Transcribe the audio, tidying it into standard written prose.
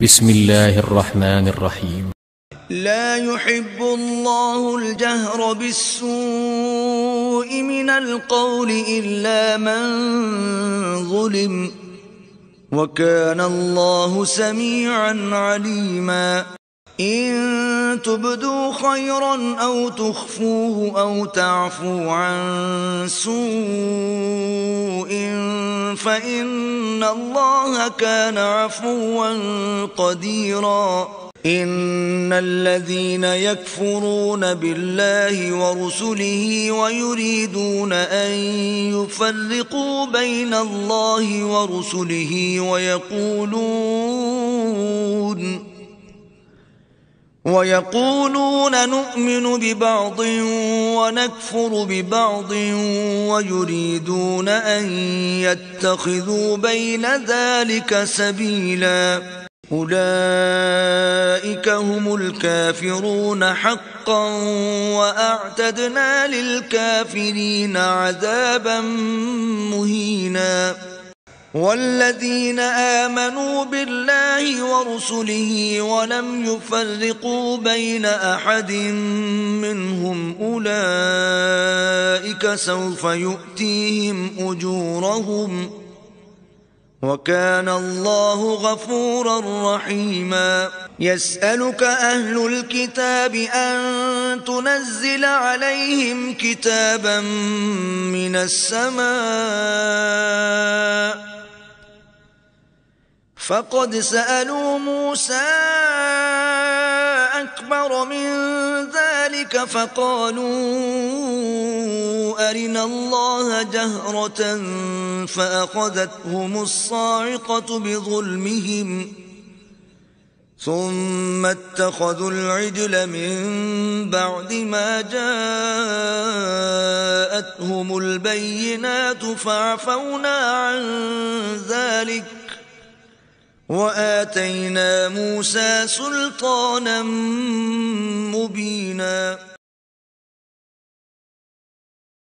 بسم الله الرحمن الرحيم. لا يحب الله الجهر بالسوء من القول إلا من ظلم، وكان الله سميعا عليما. إن تبدوا خيرا أو تخفوه أو تعفوا عن سوء فإن الله كان عفوا قديرا. إن الذين يكفرون بالله ورسله ويريدون أن يفرقوا بين الله ورسله ويقولون نؤمن ببعض ونكفر ببعض ويريدون أن يتخذوا بين ذلك سبيلا، أولئك هم الكافرون حقا وأعتدنا للكافرين عذابا مهينا. والذين آمنوا بالله ورسله ولم يفرقوا بين أحد منهم أولئك سوف يؤتيهم أجورهم، وكان الله غفورا رحيما. يسألك أهل الكتاب أن تنزل عليهم كتابا من السماء، فقد سألوا موسى أكبر من ذلك فقالوا أرنا الله جهرة فأخذتهم الصاعقة بظلمهم ثم اتخذوا العجل من بعد ما جاءتهم البينات فعفونا عن ذلك وآتينا موسى سلطانا مبينا.